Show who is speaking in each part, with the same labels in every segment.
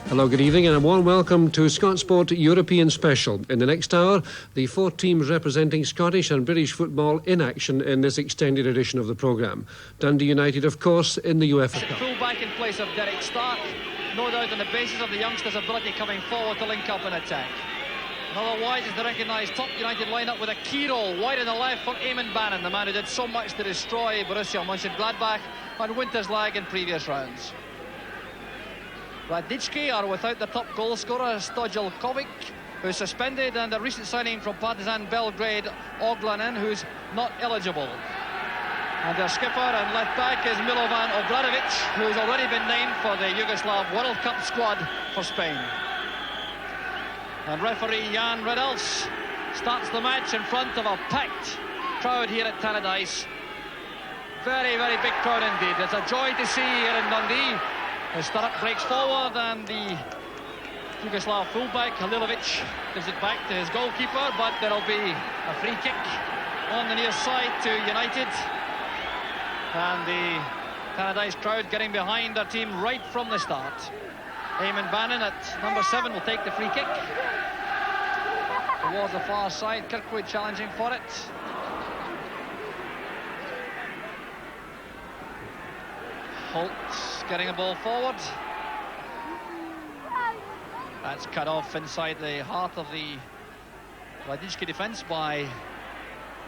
Speaker 1: Hello, good evening and a warm welcome to Scott Sport European Special. In the next hour, the 4 teams representing Scottish and British football in action in this extended edition of the programme. Dundee United, of course, in the UEFA Cup.
Speaker 2: Full back in place of Derek Stark, no doubt on the basis of the youngsters' ability coming forward to link up and attack. Otherwise, is the recognised top United lineup with a key role wide on the left for Eamon Bannon, the man who did so much to destroy Borussia Mönchengladbach on winter's lag in previous rounds. Radnički are without the top goal scorer Stojalkovic, who's suspended, and a recent signing from Partizan Belgrade, Oglanen, who's not eligible. And their skipper and left back is Milovan Obradovic, who's already been named for the Yugoslav World Cup squad for Spain. And referee Jan Redels starts the match in front of a packed crowd here at Tannadice. Very, very big crowd indeed. It's a joy to see here in Dundee. The Stark breaks forward and the Yugoslav fullback Halilovic gives it back to his goalkeeper, but there'll be a free kick on the near side to United. And the Tannadice crowd getting behind their team right from the start. Eamon Bannon at number 7 will take the free kick towards the far side. Kirkwood challenging for it. Holt getting a ball forward. That's cut off inside the heart of the Radnički defence by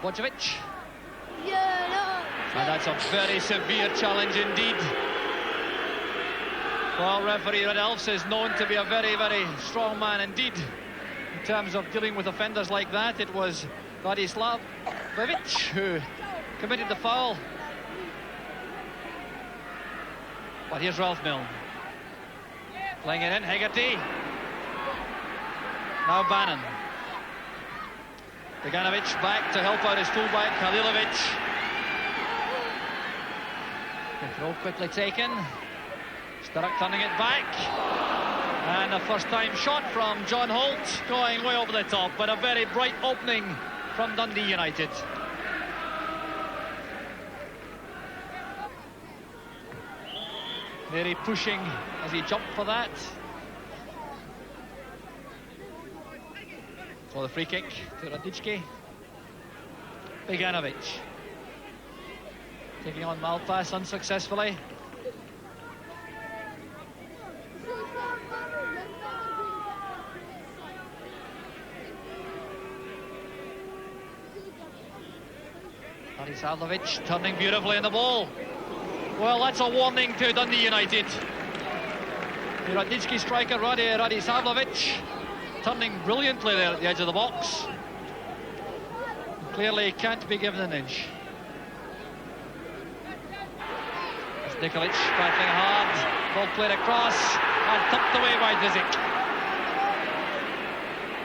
Speaker 2: Bojovic. And that's a very severe challenge indeed. Well, referee Redels is known to be a very, very strong man indeed. In terms of dealing with offenders like that, it was Radislav Bevic who committed the foul. But here's Ralph Milne. Playing it in, Hegarty. Now Bannon. Beganovic back to help out his fullback, Halilovic. The throw quickly taken. Stark turning it back. And a first-time shot from John Holt, going way over the top, but a very bright opening from Dundee United. Very pushing as he jumped for that. For the free kick to Radnički. Beganovic taking on Malpass unsuccessfully. Radisavljevic turning beautifully in the ball. Well, that's a warning to Dundee United. The Radnički striker Radisavljevic turning brilliantly there at the edge of the box. Clearly can't be given an inch. It's Nikolic battling hard. Ball played across and tucked away by Džižić.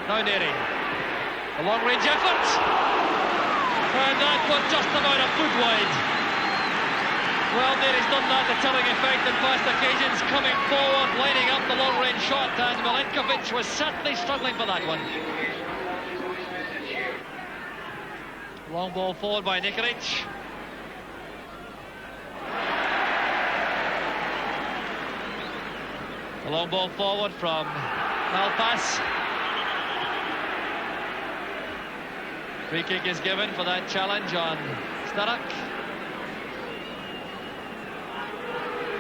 Speaker 2: Now Neri. A long-range effort. And that was just about a foot wide. Well, Neri's done that to telling effect in past occasions, coming forward, lining up the long-range shot, and Milenkovic was certainly struggling for that one. Long ball forward by Nikolic. A long ball forward from Malpass. Free kick is given for that challenge on Stark.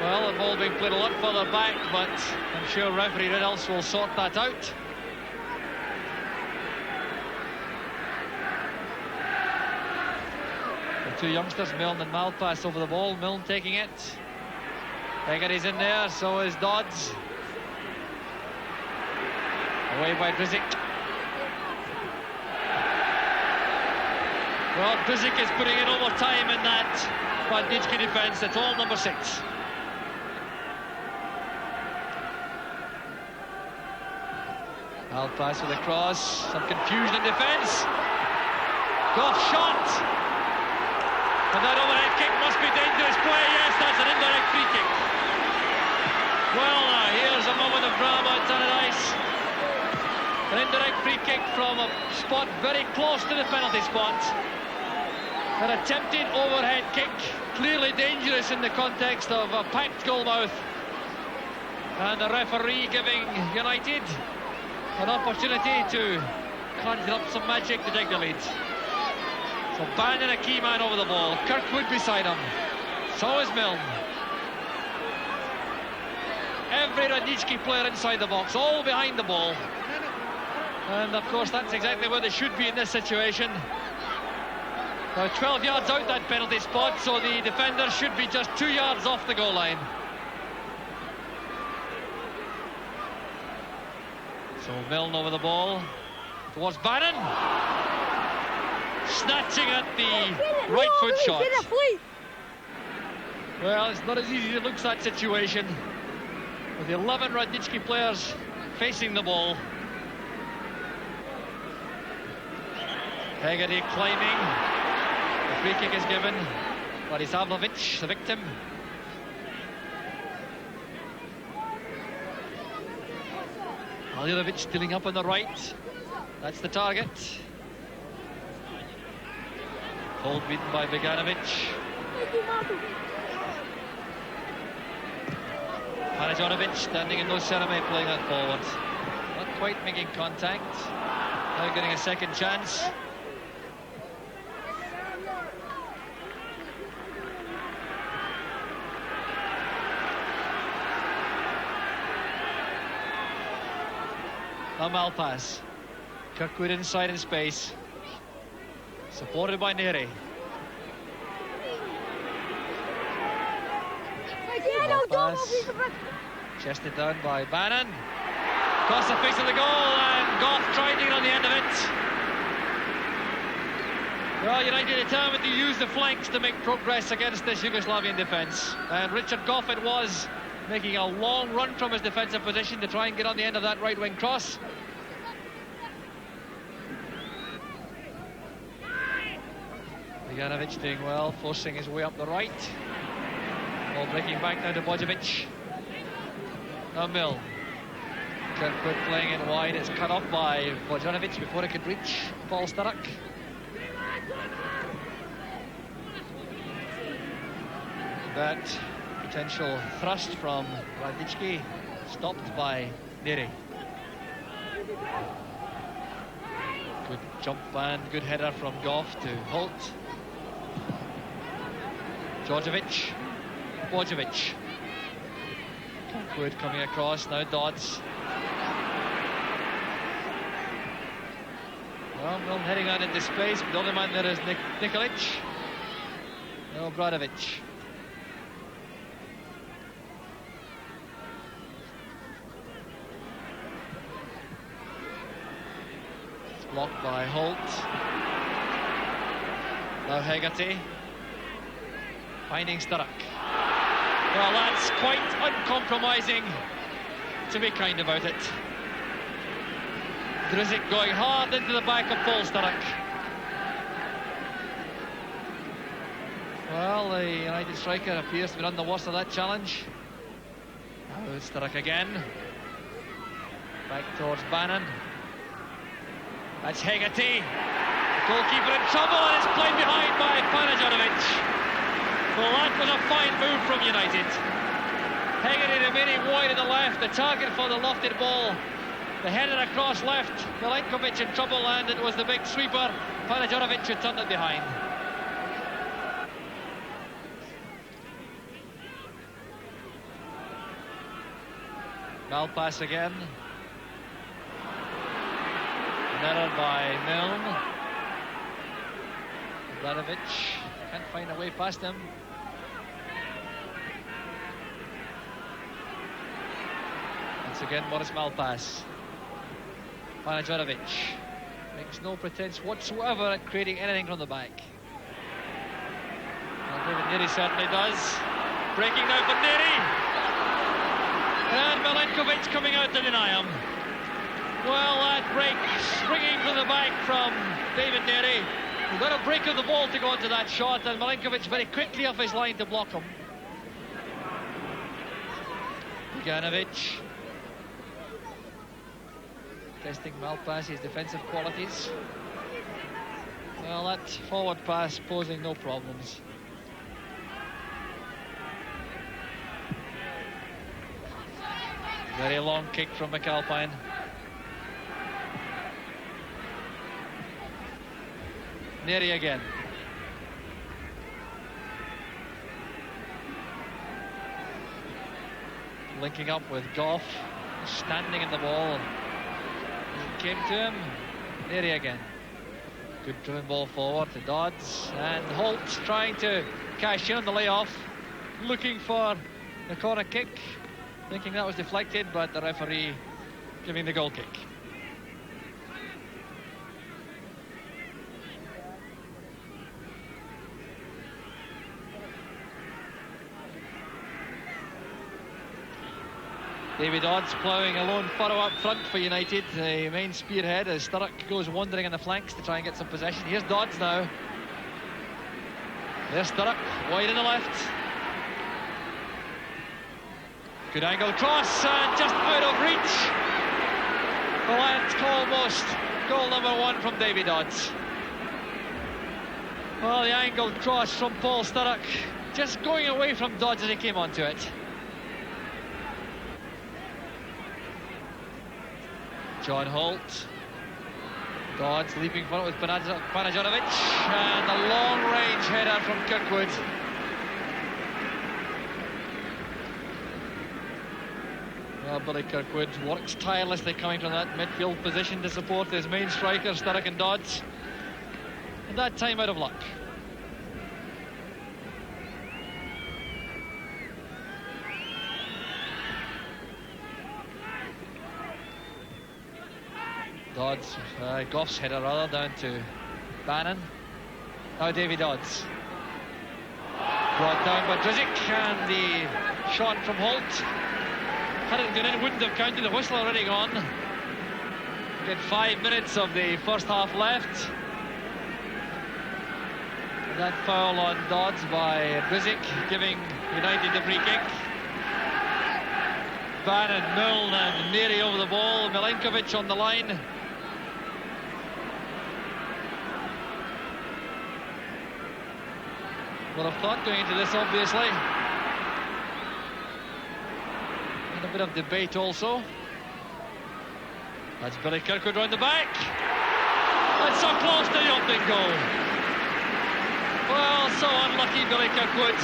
Speaker 2: Well, the ball being played a lot further back, but I'm sure referee Redels will sort that out. The two youngsters, Milne and Malpass, over the ball. Milne taking it. Hegarty's in there, so is Dodds. Away by Džižić. Well, Džižić is putting in overtime in that Radnički defence. It's all number 6. Malpass with a cross, some confusion in defence. Goff shot. And that overhead kick must be dangerous play. Yes, that's an indirect free kick. Well, here's a moment of drama at Tannadice. An indirect free kick from a spot very close to the penalty spot. An attempted overhead kick, clearly dangerous in the context of a packed goalmouth. And the referee giving United an opportunity to conjure up some magic to take the lead. So Bannon, a key man over the ball. Kirkwood beside him. So is Milne. Every Radnički player inside the box, all behind the ball. And of course that's exactly where they should be in this situation. Now 12 yards out that penalty spot, so the defender should be just 2 yards off the goal line. So Milne over the ball towards Bannon. Snatching at the right foot shot. Well, it's not as easy as it looks, that situation. With 11 Radnički players facing the ball. Hegarty climbing. The free kick is given. Radisavljević, the victim. Aljović stealing up on the right. That's the target. Hold beaten by Beganovic. Panajanovic standing in no ceremony, playing that forward. Not quite making contact. Now getting a second chance. A Malpass. Kirkwood inside in space. Supported by Neri. Chested down by Bannon. Across the face of the goal, and Goff tried to get on the end of it. Well, United determined to use the flanks to make progress against this Yugoslavian defence. And Richard Goff it was, making a long run from his defensive position to try and get on the end of that right wing cross. Beganovic doing well, forcing his way up the right. Ball breaking back now to Bojovic. Now Milne. Kirkwood playing it wide. It's cut off by Bojanovic before it could reach Paul Sturrock. That potential thrust from Radnički stopped by Neri. Good jump and good header from Goff to Holt. Djordjevic. Bojovic. Kirkwood coming across, now Dodds. Well, Milne heading out into space, but the other man there is Nikolic. No, Bradovic. It's blocked by Holt. Now Hegarty. Finding Sturrock. Well, that's quite uncompromising, to be kind about it. Drzic going hard into the back of Paul Sturrock. Well, the United striker appears to be none the worse of that challenge. Now Sturrock again. Back towards Bannon. That's Hegarty. Goalkeeper in trouble, and it's played behind by Panajanovic. Well, that was a fine move from United. Hegarty remaining wide to the left, the target for the lofted ball. The header across left, Milenkovic in trouble, and it was the big sweeper, Panajanovic, who turned it behind. Malpass again. Narrowed by Milne. Bradovic can't find a way past him. Once again, Boris Malpass. Panajanovic makes no pretense whatsoever at creating anything from the back. Well, David Neri certainly does. Breaking now for Neri. And Milenkovic coming out to deny him. Well, that break springing from the back from David Neri. He got a break of the ball to go into that shot, and Milenkovic very quickly off his line to block him. Beganovic. Testing Malpass's defensive qualities. Well, that forward pass posing no problems. Very long kick from McAlpine. Neary again. Linking up with Goff, standing in the ball. Came to him. Neary again. Good driven ball forward to Dodds, and Holt trying to cash in on the layoff, looking for the corner kick, thinking that was deflected, but the referee giving the goal kick. Davy Dodds ploughing a lone furrow up front for United, the main spearhead, as Sturrock goes wandering on the flanks to try and get some possession. Here's Dodds now. There's Sturrock, wide in the left. Good angle cross, and just out of reach. Well, that's almost goal number 1 from Davy Dodds. Well, the angled cross from Paul Sturrock, just going away from Dodds as he came onto it. John Holt. Dodds leaping for it with Panajanovic, and a long-range header from Kirkwood. Well, Billy Kirkwood works tirelessly coming from that midfield position to support his main strikers, Sturrock and Dodds. And that time out of luck. Dodds, Goff's header rather, down to Bannon. Now Davy Dodds. Brought down by Drzyzk, and the shot from Holt. Had it gone in, wouldn't have counted, the whistle already gone. Get 5 minutes of the first half left. And that foul on Dodds by Drzyzk, giving United the free kick. Bannon, Milne and Neary over the ball, Milenkovic on the line. Well, I've thought going into this, obviously. And a bit of debate also. That's Billy Kirkwood round the back. And so close to the opening goal. Well, so unlucky Billy Kirkwood.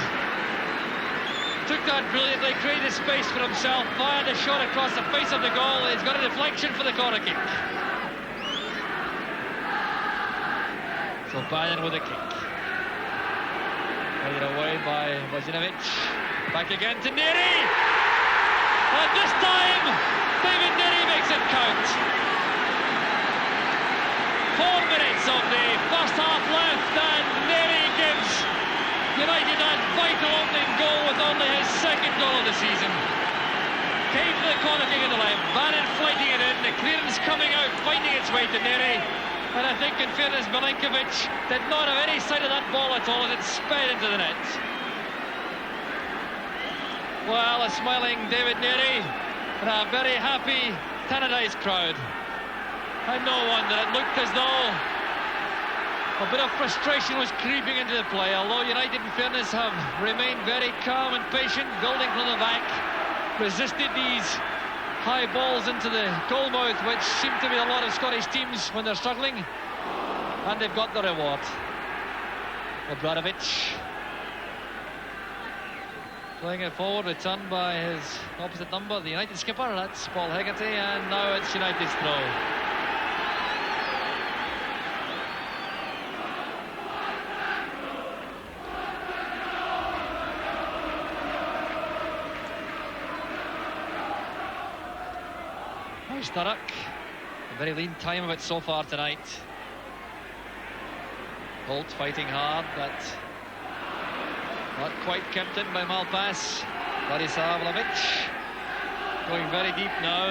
Speaker 2: Took that brilliantly, created space for himself, fired a shot across the face of the goal. He's got a deflection for the corner kick. So Bannon with a kick. Headed away by Vojinovic. Back again to Neary. And this time, David Neary makes it count. 4 minutes of the first half left, and Neary gives United that vital opening goal with only his second goal of the season. Came to the corner kick in the left, Bannon fighting it in, the clearance coming out, finding its way to Neary. And I think, in fairness, Milenkovic did not have any sight of that ball at all as it sped into the net. Well, a smiling David Neary and a very happy Tannadice crowd. And no wonder, it looked as though a bit of frustration was creeping into the play, although United, in fairness, have remained very calm and patient, building from the back, resisted these high balls into the goal mouth, which seem to be a lot of Scottish teams when they're struggling, and they've got the reward. Obradovic playing it forward, returned by his opposite number, the United skipper, that's Paul Hegarty, and now it's United's throw. Sturrock, a very lean time of it so far tonight. Holt fighting hard, but not quite kept in by Malpass. Vladislav going very deep now,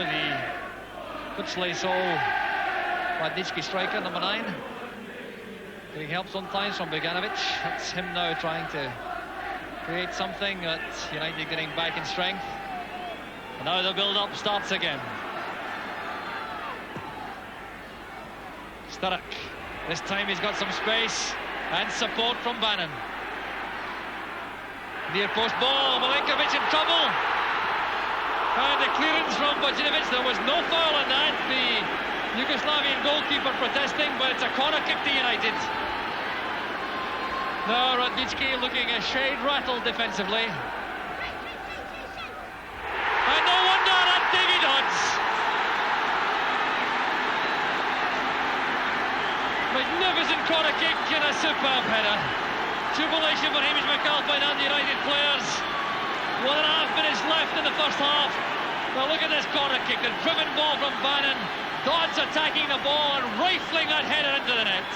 Speaker 2: the Kuczlej-So Radnički striker, number 9. Getting help sometimes from Beganovic. That's him now trying to create something, that United getting back in strength. And now the build-up starts again. Sturrock, this time he's got some space and support from Bannon. Near post ball, Milenkovic in trouble. And the clearance from Bojinovic, there was no foul on that. The Yugoslavian goalkeeper protesting, but it's a corner kick to United. Now Radnički looking a shade rattled defensively. And no wonder that Davy Dodds. Magnificent corner kick and a superb header. Jubilation for Hamish McAlpine and the United players. 1.5 minutes left in the first half. Now look at this corner kick, a driven ball from Bannon. Dodds attacking the ball and rifling that header into the net.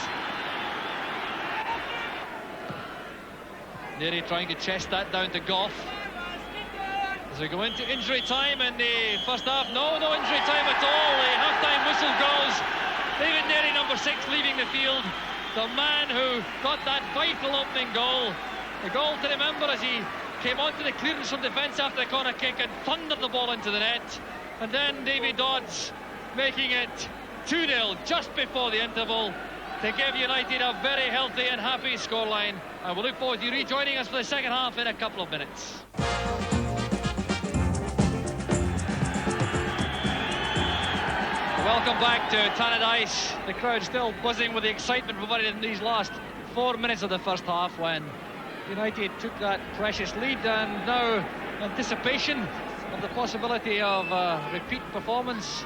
Speaker 2: Nearly trying to chest that down to Goff. As we go into injury time in the first half, no injury time at all. The half-time whistle goes. David Neary, number 6, leaving the field. The man who got that vital opening goal. The goal to remember as he came onto the clearance from defence after the corner kick and thundered the ball into the net. And then Davy Dodds making it 2-0 just before the interval to give United a very healthy and happy scoreline. And we'll look forward to you rejoining us for the second half in a couple of minutes. Welcome back to Tannadice. The crowd still buzzing with the excitement provided in these last 4 minutes of the first half when United took that precious lead, and now anticipation of the possibility of a repeat performance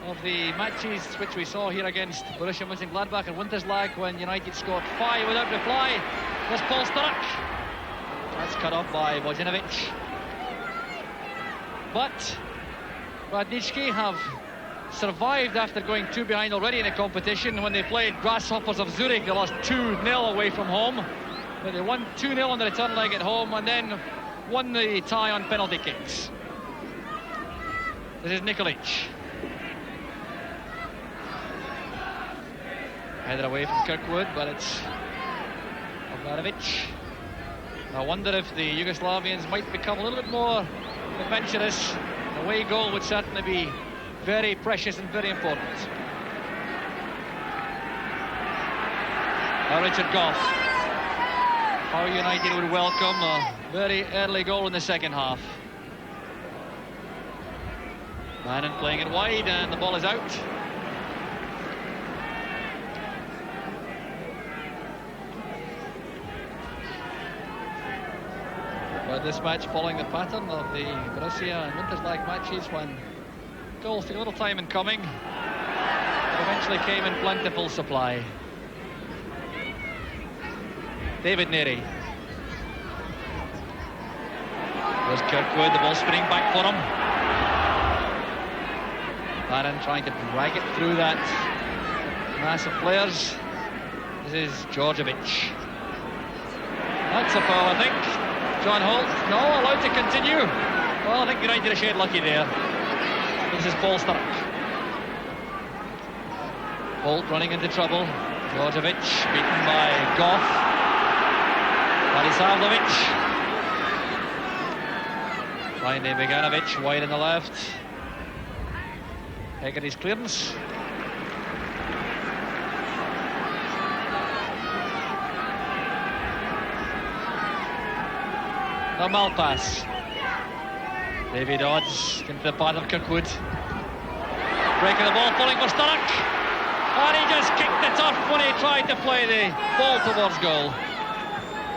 Speaker 2: of the matches which we saw here against Borussia Mönchengladbach and Winterslag when United scored 5 without reply. There's Paul Sturrock. That's cut off by Bojinovic. But Radnički have survived after going 2 behind already in the competition. When they played Grasshoppers of Zurich, they lost 2-0 away from home, but they won 2-0 on the return leg at home and then won the tie on penalty kicks. This is Nikolic. Headed away from Kirkwood, but it's Obradovic. I wonder if the Yugoslavians might become a little bit more adventurous. The away goal would certainly be very precious and very important. Now Richard Goff. How United would welcome a very early goal in the second half. Bannon playing it wide and the ball is out. But this match following the pattern of the Borussia and Winterslag matches when goals took a little time in coming, but eventually came in plentiful supply. David Neary. There's Kirkwood, the ball spinning back for him. Bannon trying to drag it through that mass of players. This is Djordjevic. That's a foul, I think. John Holt, no, allowed to continue. Well, I think United are shade lucky there. This is Paul Sturrock. Holt running into trouble. Djordjevic beaten by Goff. Radisavljevic. Finding Beganovic wide in the left. Hegarty's clearance. The Malpass. Davy Dodds into the path of Kirkwood. Breaking the ball, falling for Sturrock. And he just kicked the turf when he tried to play the ball towards goal.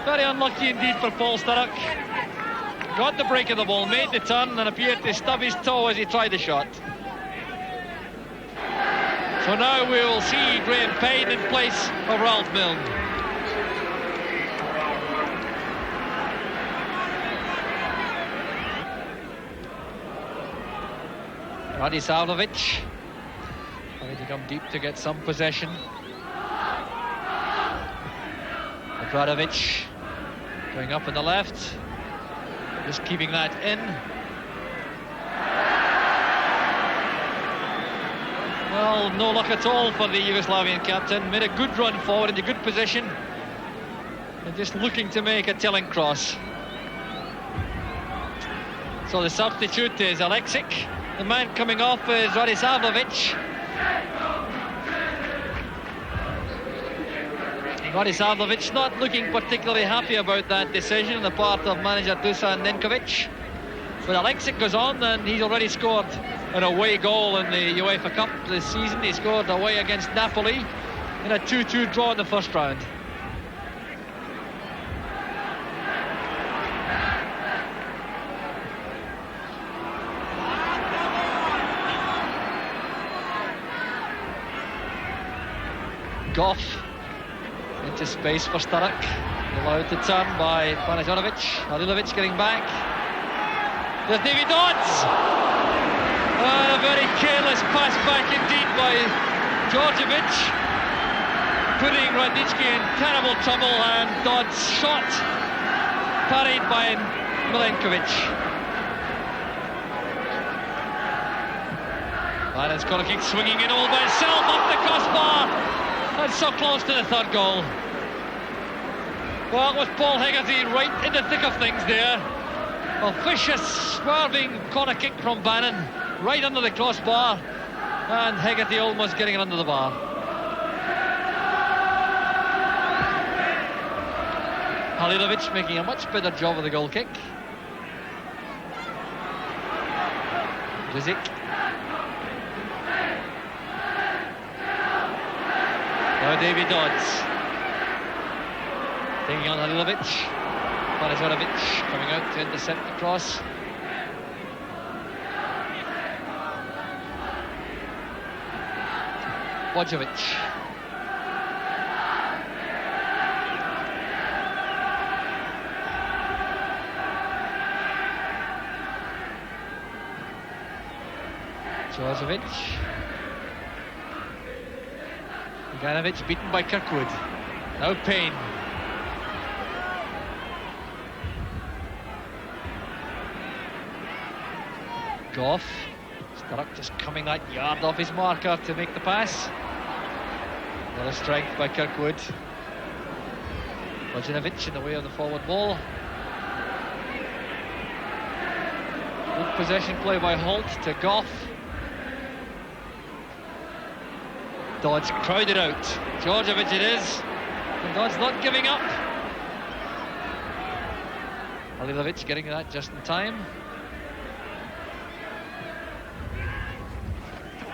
Speaker 2: Very unlucky indeed for Paul Sturrock. Got the break of the ball, made the turn and appeared to stub his toe as he tried the shot. So now we will see Graham Payne in place of Ralph Milne. Radisavljevic trying to come deep to get some possession. Obradovic going up on the left, just keeping that in. Well, no luck at all for the Yugoslavian captain. Made a good run forward into good position and just looking to make a telling cross. So the substitute is Aleksic. The man coming off is Radisavljevic. Radisavljevic not looking particularly happy about that decision on the part of manager Dusan Nenkovic. But Alexic goes on, and he's already scored an away goal in the UEFA Cup this season. He scored away against Napoli in a 2-2 draw in the first round. Goff into space for Sturrock, allowed to turn by Panajorovic. Halilovic getting back. There's Davy Dodds. A very careless pass back indeed by Djordjevic, putting Radnički in terrible trouble, and Dodds' shot parried by Milenkovic. Bannon's corner kick swinging in all by itself off the crossbar. And so close to the third goal. Well, it was Paul Hegarty right in the thick of things there. A vicious, swerving corner kick from Bannon, right under the crossbar, and Hegarty almost getting it under the bar. Halilovic making a much better job of the goal kick. Rizik. Now Davy Dodds. Taking on Halilovic. Panajorovic coming out to intercept the cross. Djordjevic. Djordjevic. Ganovic beaten by Kirkwood. Now Payne. Goff. Sturrock just coming that yard off his marker to make the pass. Another strike by Kirkwood. Djordjevic in the way of the forward ball. Good possession play by Holt to Goff. Dodds crowded out. Djordjevic it is. And Dodds not giving up. Halilovic getting that just in time.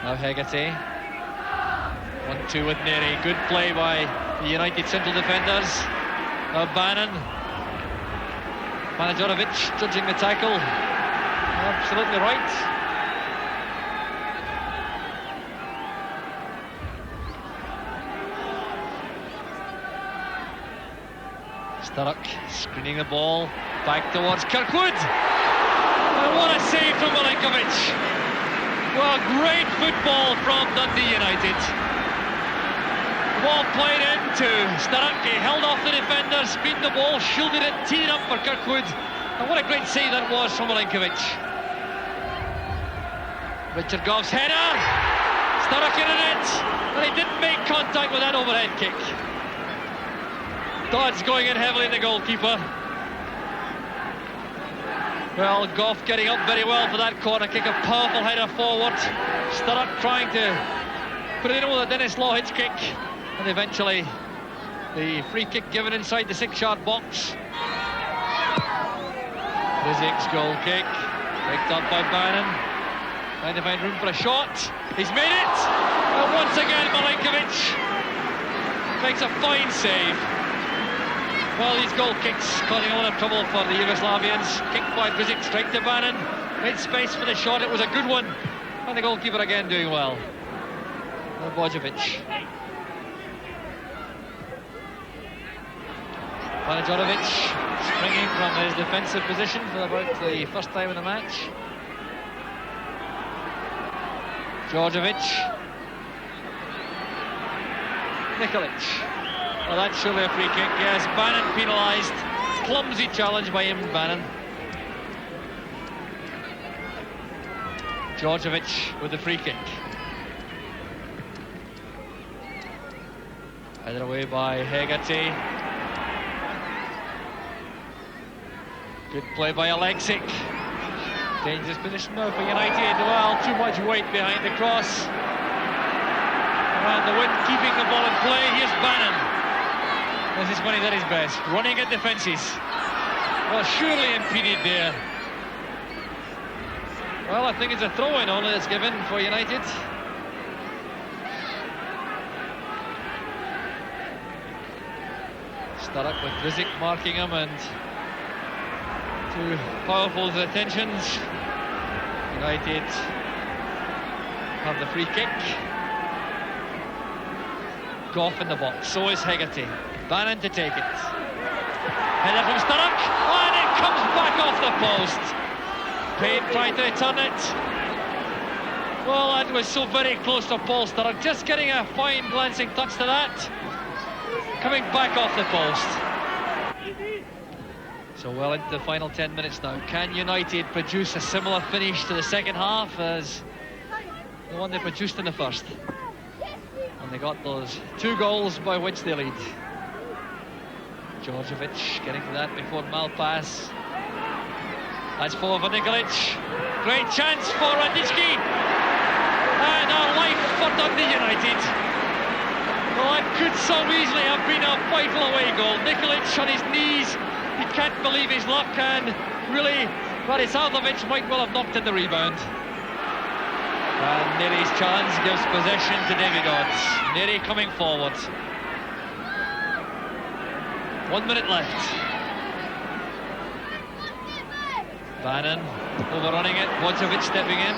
Speaker 2: Now Hegarty. 1-2 with Neri. Good play by the United central defenders. Now Bannon. Panajorovic judging the tackle. Absolutely right. Sturrock screening the ball back towards Kirkwood. And what a save from Milenkovic. Well, great football from Dundee United. The ball played into Sturrock. He held off the defender, screened the ball, shielded it, teed it up for Kirkwood. And what a great save that was from Milenkovic. Richard Goff's header. Sturrock in it, and he didn't make contact with that overhead kick. Dodds going in heavily in the goalkeeper. Well, Goff getting up very well for that corner kick, a powerful header forward. Sturrock trying to put it in with a Dennis Lawhidge kick, and eventually the free kick given inside the 6-yard box. Rizik's goal kick, picked up by Bannon, trying to find room for a shot. He's made it, and once again Milenkovic makes a fine save. Well, these goal kicks causing a lot of trouble for the Yugoslavians. Kicked by Rizik, straight to Bannon. Made space for the shot, it was a good one. And the goalkeeper again doing well. Djordjevic. Panajorovic springing from his defensive position for about the first time in the match. Djordjevic. Nikolic. Well, that's surely a free kick, yes. Bannon penalised. Clumsy challenge by him, Bannon. Djordjevic with the free kick. Headed away by Hegarty. Good play by Alexic. Dangerous position now for United. Well, too much weight behind the cross. Around the wind, keeping the ball in play. Here's Bannon. This is when he's at his best, running at defences. Well, surely impeded there. Well, I think it's a throw-in only that's given for United. Sturrock with Rizik marking him, and too powerful the attentions. United have the free kick. Goff in the box, so is Hegarty. Bannon to take it. Header from Sturrock, and it comes back off the post. Payne trying to return it. Well, that was so very close to Paul Sturrock, just getting a fine glancing touch to that. Coming back off the post. So well into the final 10 minutes now. Can United produce a similar finish to the second half as the one they produced in the first? And they got those 2 goals by which they lead. Djordjevic getting to that before Malpass. That's for Nikolic. Great chance for Radnički. And a life for Dundee United. Well, that could so easily have been a vital away goal. Nikolic on his knees. He can't believe his luck, and really, Radisavljevic might well have knocked in the rebound. And Neri's chance gives possession to Davy Dodds. Neri coming forward. 1 minute left. Bannon overrunning it. Djordjevic stepping in.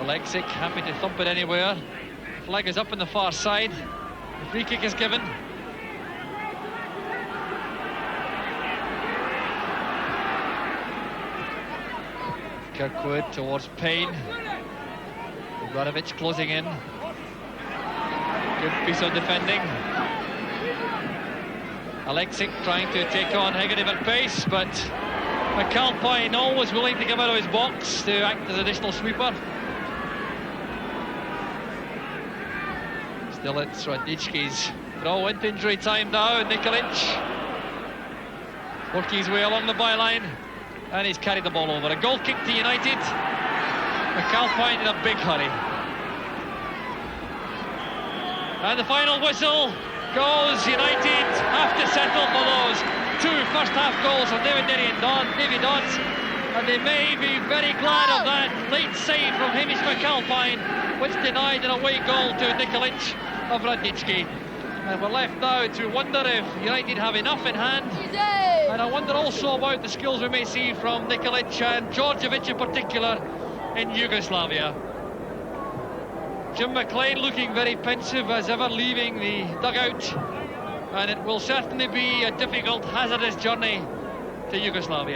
Speaker 2: Alexic happy to thump it anywhere. Flag is up on the far side. The free kick is given. Kirkwood towards Payne. Radnički closing in. Good piece of defending. Alexic trying to take on Hegarty at pace, but McAlpine always willing to come out of his box to act as additional sweeper. Still it's Radnički's throw into injury time now. Nikolic working his way along the byline, and he's carried the ball over. A goal kick to United. McAlpine in a big hurry. And the final whistle goes. United have to settle for those 2 first-half goals from David Neri and Davy Dodds, and they may be very glad of that late save from Hamish McAlpine, which denied an away goal to Nikolic of Radnički. And we're left now to wonder if United have enough in hand, and I wonder also about the skills we may see from Nikolic and Djordjevic in particular in Yugoslavia. Jim McLean looking very pensive as ever, leaving the dugout, and it will certainly be a difficult, hazardous journey to Yugoslavia.